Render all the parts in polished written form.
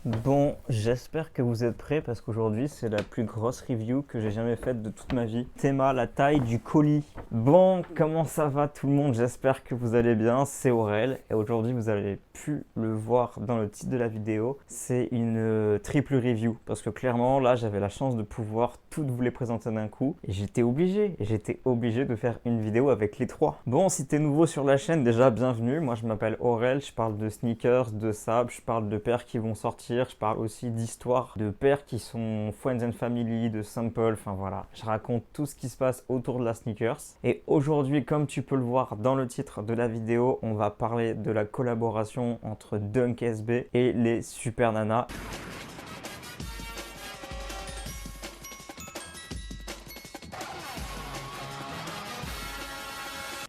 Bon, j'espère que vous êtes prêts parce qu'aujourd'hui c'est la plus grosse review que j'ai jamais faite de toute ma vie. Théma, la taille du colis. Bon, comment ça va tout le monde? J'espère que vous allez bien, c'est Aurel et aujourd'hui vous avez pu le voir dans le titre de la vidéo. C'est une triple review parce que clairement là j'avais la chance de pouvoir toutes vous les présenter d'un coup et j'étais obligé de faire une vidéo avec les trois. Bon, si t'es nouveau sur la chaîne, déjà bienvenue, moi je m'appelle Aurel, je parle de sneakers, de sables, je parle de paires qui vont sortir. Je parle aussi d'histoires de paires qui sont Friends and Family, de Sample, enfin voilà. Je raconte tout ce qui se passe autour de la sneakers. Et aujourd'hui, comme tu peux le voir dans le titre de la vidéo, on va parler de la collaboration entre Dunk SB et les Super Nana.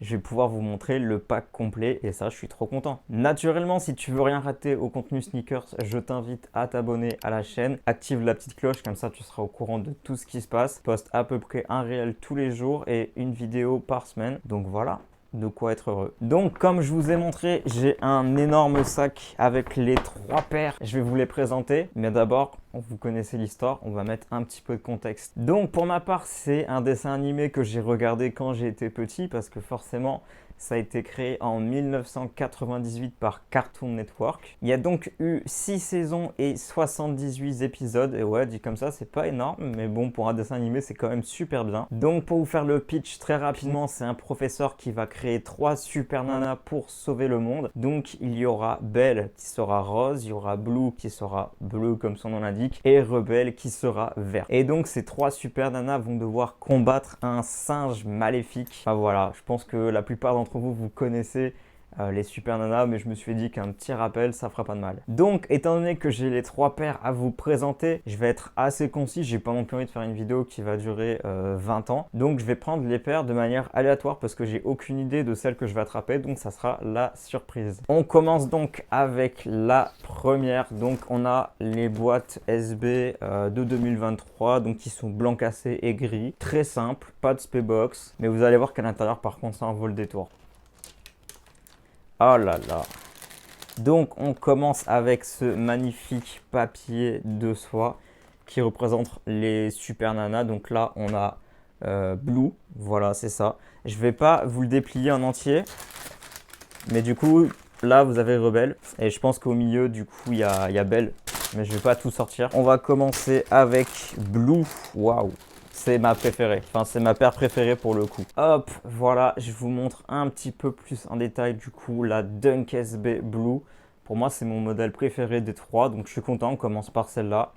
Je vais pouvoir vous montrer le pack complet et ça, je suis trop content. Naturellement, si tu veux rien rater au contenu sneakers, je t'invite à t'abonner à la chaîne. Active la petite cloche, comme ça tu seras au courant de tout ce qui se passe. Je poste à peu près un réel tous les jours et une vidéo par semaine. Donc voilà, de quoi être heureux. Donc comme je vous ai montré, j'ai un énorme sac avec les trois paires. Je vais vous les présenter, mais d'abord, vous connaissez l'histoire, on va mettre un petit peu de contexte. Donc pour ma part, c'est un dessin animé que j'ai regardé quand j'ai été petit parce que forcément, ça a été créé en 1998 par Cartoon Network. Il y a donc eu 6 saisons et 78 épisodes. Et ouais, dit comme ça, c'est pas énorme, mais bon, pour un dessin animé, c'est quand même super bien. Donc pour vous faire le pitch très rapidement, c'est un professeur qui va créer 3 super nanas pour sauver le monde. Donc il y aura Belle qui sera rose, il y aura Blue qui sera bleu comme son nom l'indique, et Rebelle qui sera vert. Et donc ces 3 super nanas vont devoir combattre un singe maléfique. Enfin voilà, je pense que la plupart d'entre vous connaissez les super nanas, mais je me suis dit qu'un petit rappel, ça fera pas de mal. Donc, étant donné que j'ai les 3 paires à vous présenter, je vais être assez concis. J'ai pas non plus envie de faire une vidéo qui va durer 20 ans. Donc, je vais prendre les paires de manière aléatoire parce que j'ai aucune idée de celle que je vais attraper. Donc, ça sera la surprise. On commence donc avec la première. Donc, on a les boîtes SB de 2023, donc qui sont blanc cassé et gris. Très simple, pas de spé box. Mais vous allez voir qu'à l'intérieur, par contre, ça en vaut le détour. Oh là là. Donc on commence avec ce magnifique papier de soie qui représente les super nanas. Donc là on a Blue, voilà c'est ça. Je vais pas vous le déplier en entier, mais du coup là vous avez Rebelle et je pense qu'au milieu du coup il y a Belle, mais je vais pas tout sortir. On va commencer avec Blue. Waouh, c'est ma préférée, enfin c'est ma paire préférée pour le coup. Hop, voilà, je vous montre un petit peu plus en détail du coup la Dunk SB Blue. Pour moi c'est mon modèle préféré des 3, donc je suis content, on commence par celle-là.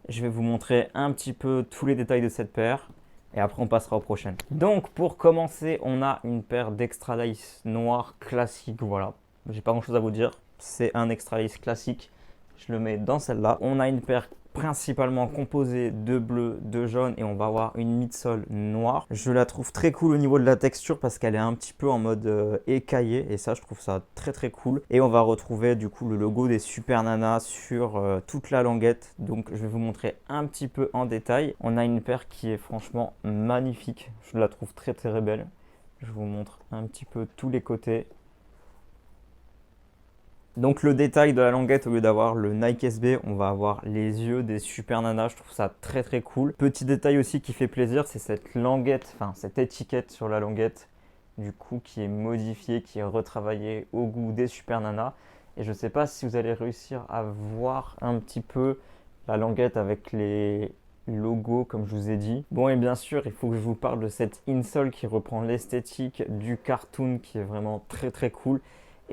Je vais vous montrer un petit peu tous les détails de cette paire et après on passera aux prochaines. Donc pour commencer, on a une paire d'Extra Lace noir classique, voilà. J'ai pas grand chose à vous dire, c'est un Extra Lace classique. Je le mets dans celle-là. On a une paire principalement composée de bleu, de jaune et on va avoir une midsole noire. Je la trouve très cool au niveau de la texture parce qu'elle est un petit peu en mode écaillé et ça je trouve ça très cool. Et on va retrouver du coup le logo des Super Nanas sur toute la languette. Donc je vais vous montrer un petit peu en détail. On a une paire qui est franchement magnifique. Je la trouve très belle. Je vous montre un petit peu tous les côtés. Donc le détail de la languette, au lieu d'avoir le Nike SB, on va avoir les yeux des Super Nanas. Je trouve ça très cool. Petit détail aussi qui fait plaisir, c'est cette languette, enfin cette étiquette sur la languette, du coup qui est modifiée, qui est retravaillée au goût des Super Nanas. Et je ne sais pas si vous allez réussir à voir un petit peu la languette avec les logos comme je vous ai dit. Bon, et bien sûr, il faut que je vous parle de cette insole qui reprend l'esthétique du cartoon qui est vraiment très cool.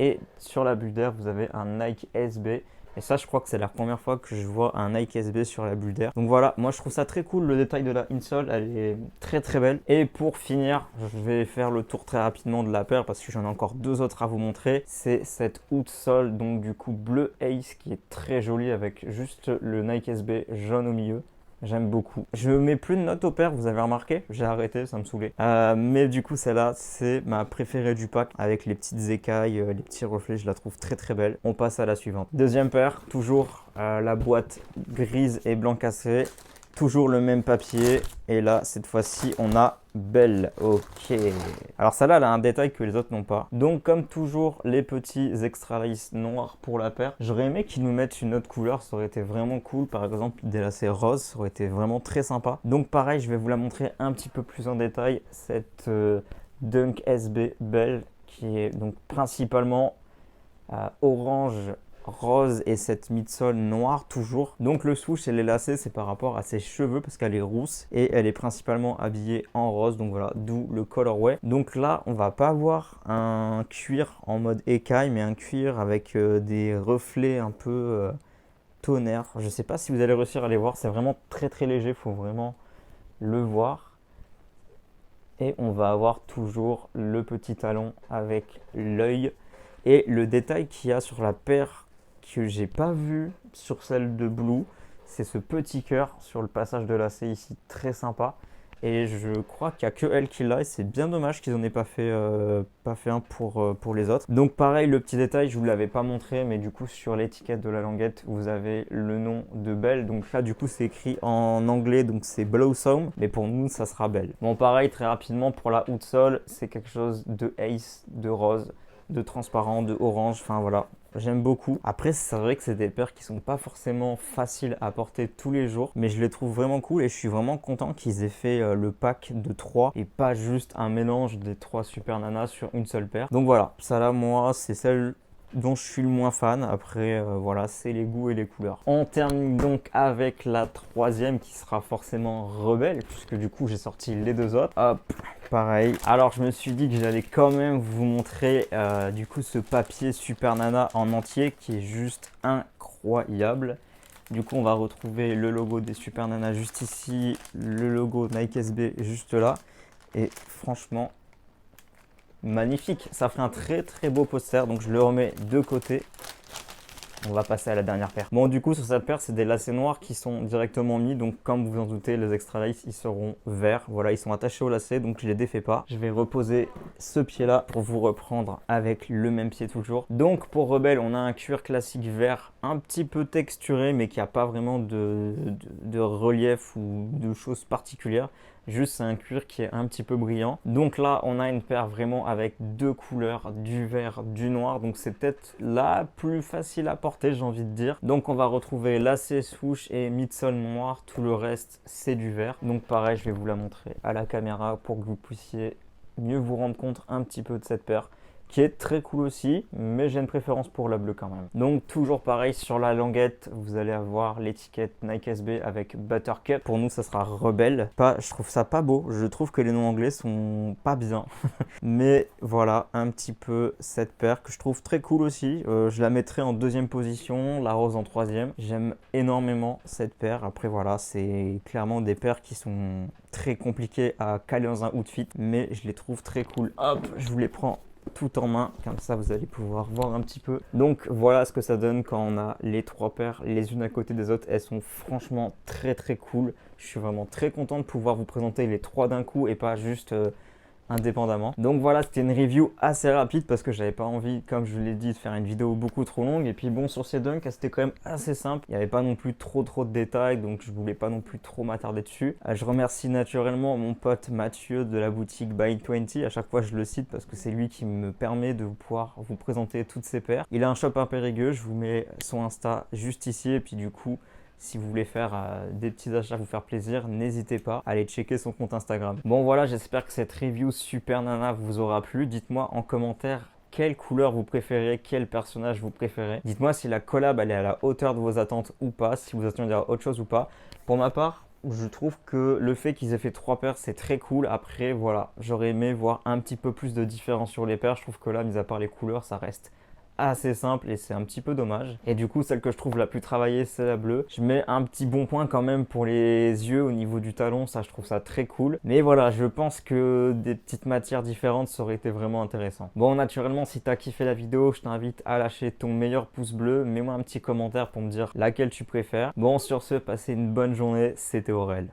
Et sur la bulle d'air, vous avez un Nike SB. Et ça, je crois que c'est la première fois que je vois un Nike SB sur la bulle d'air. Donc voilà, moi je trouve ça très cool. Le détail de la insole, elle est très belle. Et pour finir, je vais faire le tour très rapidement de la paire parce que j'en ai encore 2 autres à vous montrer. C'est cette outsole, donc du coup bleu Ace qui est très jolie avec juste le Nike SB jaune au milieu. J'aime beaucoup. Je mets plus de notes aux paires, vous avez remarqué? J'ai arrêté, ça me saoulait. Mais du coup, celle-là, c'est ma préférée du pack. Avec les petites écailles, les petits reflets, je la trouve très belle. On passe à la suivante. Deuxième paire, toujours la boîte grise et blanc cassé. toujours le même papier. Et là, cette fois-ci, on a Belle. Ok. Alors celle-là, elle a un détail que les autres n'ont pas. Donc comme toujours, les petits extra lace noirs pour la paire. J'aurais aimé qu'ils nous mettent une autre couleur, ça aurait été vraiment cool. Par exemple, des lacets roses, ça aurait été vraiment très sympa. Donc pareil, je vais vous la montrer un petit peu plus en détail. Cette Dunk SB Belle qui est donc principalement orange, rose et cette midsole noire toujours. Donc le swoosh et les lacets, c'est par rapport à ses cheveux parce qu'elle est rousse et elle est principalement habillée en rose. Donc voilà, d'où le colorway. Donc là, on va pas avoir un cuir en mode écaille, mais un cuir avec des reflets un peu tonnerre. Je sais pas si vous allez réussir à les voir, c'est vraiment très très léger, faut vraiment le voir. Et on va avoir toujours le petit talon avec l'œil. Et le détail qu'il y a sur la paire que j'ai pas vu sur celle de Blue, c'est ce petit cœur sur le passage de lacet ici, très sympa. Et je crois qu'il n'y a que elle qui l'a et c'est bien dommage qu'ils n'en aient pas fait un pour les autres. Donc pareil, le petit détail, je ne vous l'avais pas montré, mais du coup sur l'étiquette de la languette, vous avez le nom de Belle. Donc là du coup c'est écrit en anglais, donc c'est Blossom, mais pour nous ça sera Belle. Bon pareil, très rapidement pour la outsole, c'est quelque chose de Ace, de rose, de transparent, de orange, enfin voilà. J'aime beaucoup. Après, c'est vrai que c'est des paires qui sont pas forcément faciles à porter tous les jours, mais je les trouve vraiment cool et je suis vraiment content qu'ils aient fait le pack de 3 et pas juste un mélange des 3 Super Nana sur une seule paire. Donc voilà, ça là, moi, c'est celle dont je suis le moins fan. Après, voilà, c'est les goûts et les couleurs. On termine donc avec la troisième qui sera forcément Rebelle, puisque du coup, j'ai sorti les deux autres. Hop, pareil. Alors, je me suis dit que j'allais quand même vous montrer du coup ce papier Super Nana en entier qui est juste incroyable. Du coup, on va retrouver le logo des Super Nana juste ici, le logo Nike SB juste là. Et franchement, magnifique, ça ferait un très très beau poster, donc je le remets de côté. On va passer à la dernière paire. Bon, du coup, sur cette paire, c'est des lacets noirs qui sont directement mis. Donc, comme vous en doutez, les extra lace, ils seront verts. Voilà, ils sont attachés au lacet, donc je les défais pas. Je vais reposer ce pied-là pour vous reprendre avec le même pied toujours. Donc, pour Rebelle, on a un cuir classique vert, un petit peu texturé, mais qui n'a pas vraiment de relief ou de choses particulières. Juste, c'est un cuir qui est un petit peu brillant. Donc là, on a une paire vraiment avec deux couleurs, du vert, du noir. Donc c'est peut-être la plus facile à porter, j'ai envie de dire. Donc on va retrouver lacet, swoosh et midsole noir. Tout le reste, c'est du vert. Donc pareil, je vais vous la montrer à la caméra pour que vous puissiez mieux vous rendre compte un petit peu de cette paire, qui est très cool aussi, mais j'ai une préférence pour la bleue quand même. Donc toujours pareil, sur la languette, vous allez avoir l'étiquette Nike SB avec Buttercup. Pour nous, ça sera Rebelle. Je trouve ça pas beau, je trouve que les noms anglais sont pas bien. Mais voilà, un petit peu cette paire que je trouve très cool aussi. Je la mettrai en deuxième position, la rose en troisième. J'aime énormément cette paire. Après voilà, c'est clairement des paires qui sont très compliquées à caler dans un outfit, mais je les trouve très cool. Hop, je vous les prends tout en main, comme ça vous allez pouvoir voir un petit peu. Donc voilà ce que ça donne quand on a les trois paires les unes à côté des autres. Elles sont franchement très très cool. Je suis vraiment très content de pouvoir vous présenter les trois d'un coup et pas juste indépendamment. Donc voilà, c'était une review assez rapide parce que j'avais pas envie, comme je vous l'ai dit, de faire une vidéo beaucoup trop longue. Et puis bon, sur ces dunks, c'était quand même assez simple. Il n'y avait pas non plus trop de détails, donc je voulais pas non plus trop m'attarder dessus. Je remercie naturellement mon pote Mathieu de la boutique By20. À chaque fois, je le cite parce que c'est lui qui me permet de pouvoir vous présenter toutes ces paires. Il a un shop à Périgueux, je vous mets son Insta juste ici. Et puis du coup, si vous voulez faire des petits achats, vous faire plaisir, n'hésitez pas à aller checker son compte Instagram. Bon voilà, j'espère que cette review Super Nana vous aura plu. Dites-moi en commentaire quelle couleur vous préférez, quel personnage vous préférez. Dites-moi si la collab elle est à la hauteur de vos attentes ou pas, si vous attendez à autre chose ou pas. Pour ma part, je trouve que le fait qu'ils aient fait 3 paires, c'est très cool. Après, voilà, j'aurais aimé voir un petit peu plus de différence sur les paires. Je trouve que là, mis à part les couleurs, ça reste assez simple et c'est un petit peu dommage. Et du coup, celle que je trouve la plus travaillée, c'est la bleue. Je mets un petit bon point quand même pour les yeux au niveau du talon, ça je trouve ça très cool. Mais voilà, je pense que des petites matières différentes, ça aurait été vraiment intéressant. Bon, naturellement, si t'as kiffé la vidéo, je t'invite à lâcher ton meilleur pouce bleu. Mets-moi un petit commentaire pour me dire laquelle tu préfères. Bon, sur ce, passez une bonne journée, c'était Aurel.